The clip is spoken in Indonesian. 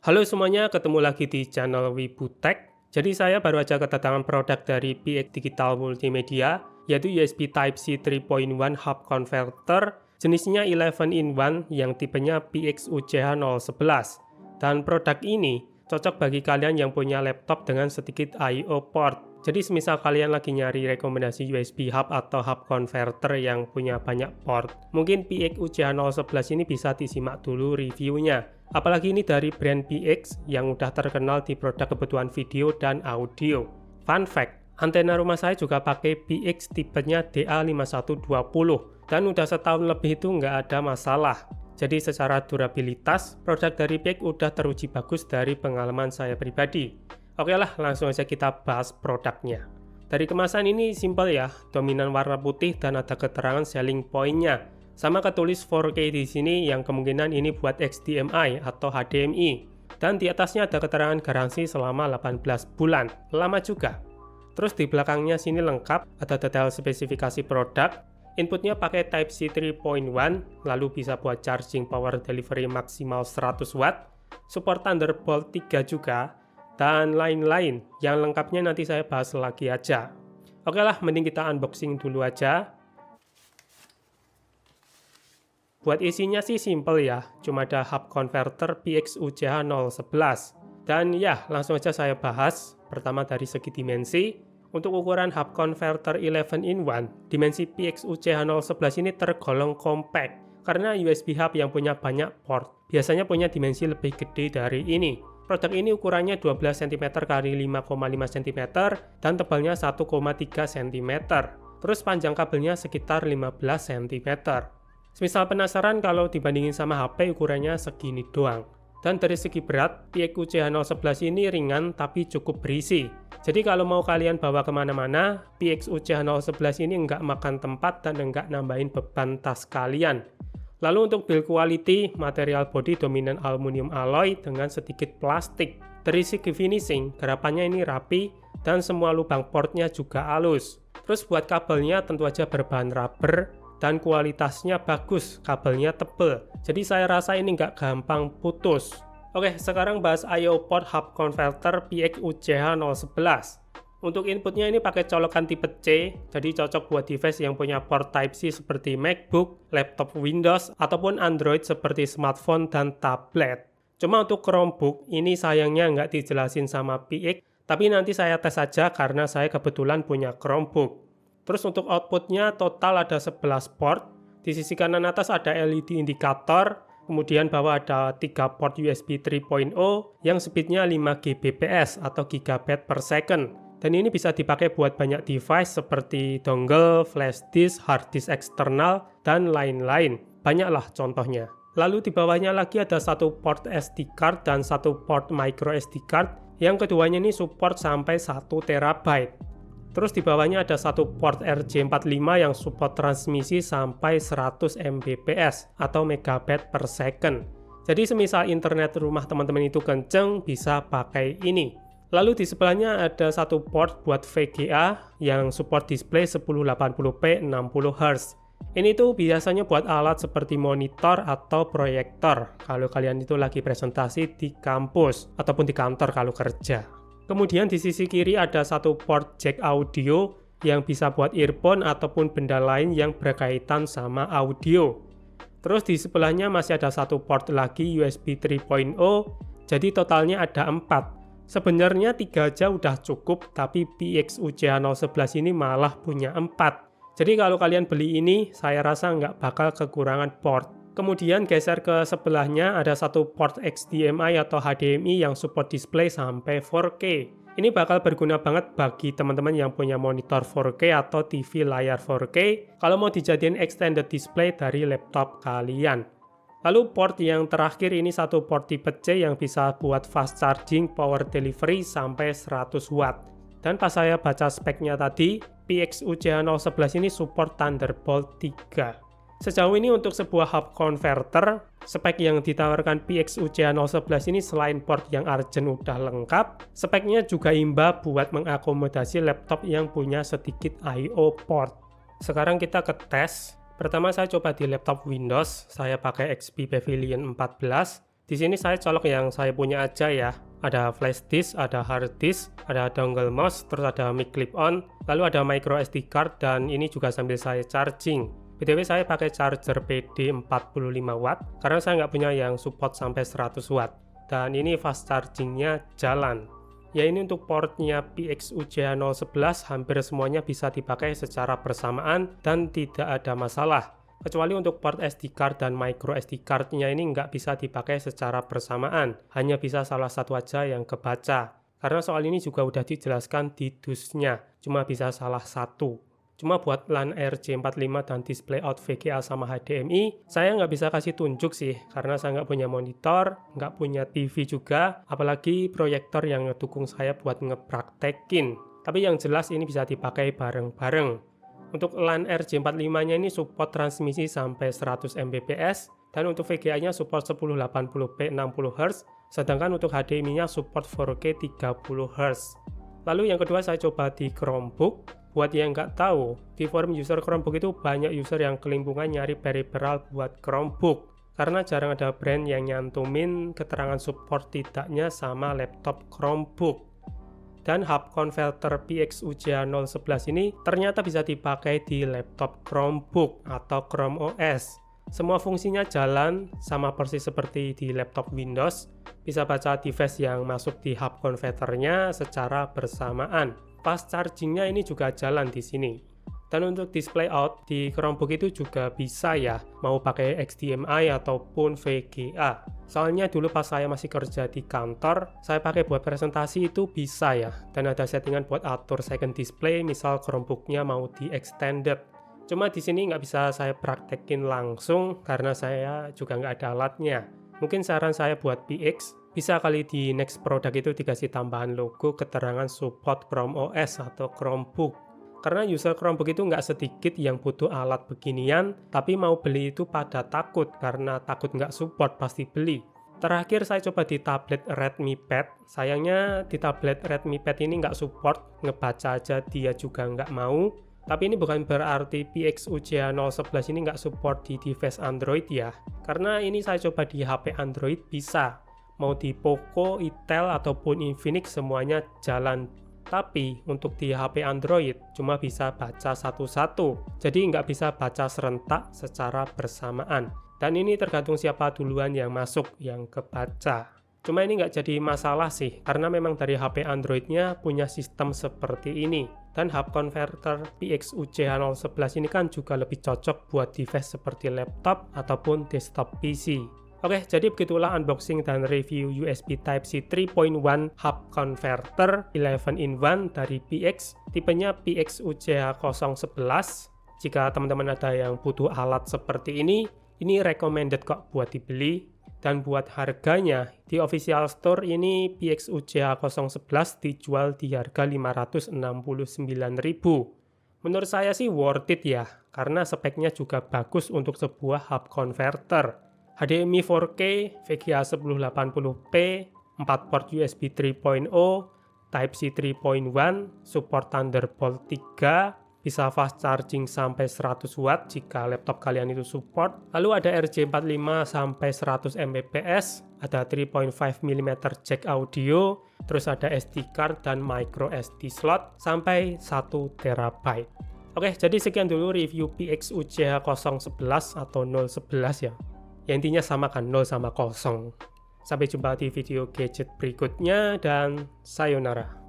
Halo semuanya, ketemu lagi di channel Wibutek. Jadi saya baru aja kedatangan produk dari PX Digital Multimedia, yaitu USB Type-C 3.1 Hub Converter, jenisnya 11-in-1 yang tipenya PX-UCH011. Dan produk ini cocok bagi kalian yang punya laptop dengan sedikit I/O port. Jadi semisal kalian lagi nyari rekomendasi USB hub atau hub converter yang punya banyak port, mungkin PX-UCH011 ini bisa disimak dulu reviewnya. Apalagi ini dari brand PX yang udah terkenal di produk kebutuhan video dan audio. Fun fact, antena rumah saya juga pakai PX tipenya DA5120 dan udah setahun lebih itu nggak ada masalah. Jadi secara durabilitas, produk dari PX udah teruji bagus dari pengalaman saya pribadi. Oke lah, langsung aja kita bahas produknya. Dari kemasan ini simple ya, dominan warna putih dan ada keterangan selling point-nya. Sama ketulis 4K di sini yang kemungkinan ini buat HDMI atau HDMI. Dan di atasnya ada keterangan garansi selama 18 bulan. Lama juga. Terus di belakangnya sini lengkap, ada detail spesifikasi produk. Inputnya pakai Type-C 3.1, lalu bisa buat charging power delivery maksimal 100 watt. Support Thunderbolt 3 juga. Dan lain-lain. Yang lengkapnya nanti saya bahas lagi aja. Oke lah, mending kita unboxing dulu aja. Buat isinya sih simple ya, cuma ada hub converter PX-UCH011. Dan ya, langsung aja saya bahas. Pertama dari segi dimensi. Untuk ukuran hub converter 11-in-1, dimensi PX-UCH011 ini tergolong compact. Karena USB hub yang punya banyak port, biasanya punya dimensi lebih gede dari ini. Produk ini ukurannya 12 cm x 5,5 cm dan tebalnya 1,3 cm. Terus panjang kabelnya sekitar 15 cm. Semisal penasaran kalau dibandingin sama HP ukurannya segini doang. Dan dari segi berat, PX-UCH011 ini ringan tapi cukup berisi. Jadi kalau mau kalian bawa kemana-mana, PX-UCH011 ini nggak makan tempat dan nggak nambahin beban tas kalian. Lalu untuk build quality, material body dominan aluminium alloy dengan sedikit plastik. Dari segi finishing, garapannya ini rapi dan semua lubang portnya juga halus. Terus buat kabelnya tentu aja berbahan rubber dan kualitasnya bagus, kabelnya tebel. Jadi saya rasa ini nggak gampang putus. Oke, sekarang bahas I/O port hub converter PX-UCH011. Untuk inputnya ini pakai colokan tipe C, jadi cocok buat device yang punya port Type-C seperti MacBook, laptop Windows, ataupun Android seperti smartphone dan tablet. Cuma untuk Chromebook, ini sayangnya nggak dijelasin sama PX, tapi nanti saya tes saja karena saya kebetulan punya Chromebook. Terus untuk outputnya total ada 11 port. Di sisi kanan atas ada LED indikator. Kemudian bawah ada 3 port USB 3.0 yang speednya 5 Gbps atau GB per second. Dan ini bisa dipakai buat banyak device seperti dongle, flash disk, hard disk eksternal, dan lain-lain. Banyaklah contohnya. Lalu di bawahnya lagi ada satu port SD card dan satu port micro SD card. Yang keduanya ini support sampai 1 TB. Terus di bawahnya ada satu port RJ45 yang support transmisi sampai 100 Mbps atau megabyte per second. Jadi semisal internet rumah teman-teman itu kenceng, bisa pakai ini. Lalu di sebelahnya ada satu port buat VGA yang support display 1080p 60Hz. Ini tuh biasanya buat alat seperti monitor atau proyektor kalau kalian itu lagi presentasi di kampus ataupun di kantor kalau kerja. Kemudian di sisi kiri ada satu port jack audio yang bisa buat earphone ataupun benda lain yang berkaitan sama audio. Terus di sebelahnya masih ada satu port lagi USB 3.0, jadi totalnya ada 4. Sebenarnya 3 aja udah cukup, tapi PX-UCH011 ini malah punya 4. Jadi kalau kalian beli ini, saya rasa nggak bakal kekurangan port. Kemudian geser ke sebelahnya ada satu port HDMI atau HDMI yang support display sampai 4K. Ini bakal berguna banget bagi teman-teman yang punya monitor 4K atau TV layar 4K kalau mau dijadiin extended display dari laptop kalian. Lalu port yang terakhir ini satu port tipe C yang bisa buat fast charging power delivery sampai 100 watt. Dan pas saya baca speknya tadi, PX-UCH011 ini support Thunderbolt 3. Sejauh ini untuk sebuah hub converter, spek yang ditawarkan PX-UCH011 ini selain port yang urgent udah lengkap, speknya juga imba buat mengakomodasi laptop yang punya sedikit I/O port. Sekarang kita ke tes. Pertama saya coba di laptop Windows, saya pakai XP Pavilion 14. Di sini saya colok yang saya punya aja ya. Ada flash disk, ada hard disk, ada dongle mouse, terus ada mic clip on, lalu ada micro SD card, dan ini juga sambil saya charging. BTW saya pakai charger PD 45 watt karena saya nggak punya yang support sampai 100 watt. Dan ini fast chargingnya jalan. Ya, ini untuk portnya PXUJH011 hampir semuanya bisa dipakai secara bersamaan dan tidak ada masalah. Kecuali untuk port SD card dan micro SD card-nya ini nggak bisa dipakai secara bersamaan, hanya bisa salah satu aja yang kebaca. Karena soal ini juga udah dijelaskan di DUS-nya, cuma bisa salah satu. Cuma buat LAN RJ45 dan display out VGA sama HDMI, saya nggak bisa kasih tunjuk sih, karena saya nggak punya monitor, nggak punya TV juga, apalagi proyektor yang ngedukung saya buat ngepraktekin. Tapi yang jelas ini bisa dipakai bareng-bareng. Untuk LAN RJ45-nya ini support transmisi sampai 100 Mbps, dan untuk VGA-nya support 1080p 60Hz, sedangkan untuk HDMI-nya support 4K 30Hz. Lalu yang kedua saya coba di Chromebook. Buat yang nggak tahu, di forum user Chromebook itu banyak user yang kelimpungan nyari peripheral buat Chromebook, karena jarang ada brand yang nyantumin keterangan support tidaknya sama laptop Chromebook. Dan hub converter PXUJH011 ini ternyata bisa dipakai di laptop Chromebook atau Chrome OS. Semua fungsinya jalan sama persis seperti di laptop Windows, bisa baca device yang masuk di hub converternya secara bersamaan. Fast chargingnya ini juga jalan di sini. Dan untuk display out di Chromebook itu juga bisa ya, mau pakai HDMI ataupun VGA. Soalnya dulu pas saya masih kerja di kantor, saya pakai buat presentasi itu bisa ya. Dan ada settingan buat atur second display, misal Chromebooknya mau di extended. Cuma di sini nggak bisa saya praktekin langsung karena saya juga nggak ada alatnya. Mungkin saran saya buat PX, bisa kali di next product itu dikasih tambahan logo keterangan support Chrome OS atau Chromebook. Karena user Chromebook itu nggak sedikit yang butuh alat beginian, tapi mau beli itu pada takut, karena takut nggak support pasti beli. Terakhir saya coba di tablet Redmi Pad, sayangnya di tablet Redmi Pad ini nggak support, ngebaca aja dia juga nggak mau. Tapi ini bukan berarti PXUJH011 ini nggak support di device Android ya, karena ini saya coba di HP Android bisa. Mau di Poco, Itel, ataupun Infinix semuanya jalan. Tapi untuk di HP Android cuma bisa baca satu-satu, jadi nggak bisa baca serentak secara bersamaan. Dan ini tergantung siapa duluan yang masuk, yang kebaca. Cuma ini nggak jadi masalah sih, karena memang dari HP Android-nya punya sistem seperti ini. Dan hub converter PXUJH011 ini kan juga lebih cocok buat device seperti laptop ataupun desktop PC. Oke, jadi begitulah unboxing dan review USB Type-C 3.1 hub converter 11-in-1 dari PX, tipenya PXUJH011. Jika teman-teman ada yang butuh alat seperti ini recommended kok buat dibeli. Dan buat harganya, di official store ini PXUJH011 dijual di harga 569.000. Menurut saya sih worth it ya, karena speknya juga bagus untuk sebuah hub converter. HDMI 4K, VGA 1080p, 4 port USB 3.0, Type-C 3.1, support Thunderbolt 3, bisa fast charging sampai 100 watt jika laptop kalian itu support. Lalu ada RJ45 sampai 100 Mbps, ada 3.5 mm jack audio, terus ada SD card dan micro SD slot sampai 1 TB. Oke, jadi sekian dulu review PXUJH011 atau 011 ya. Ya intinya sama kan, 0 sama 0. Sampai jumpa di video gadget berikutnya dan sayonara.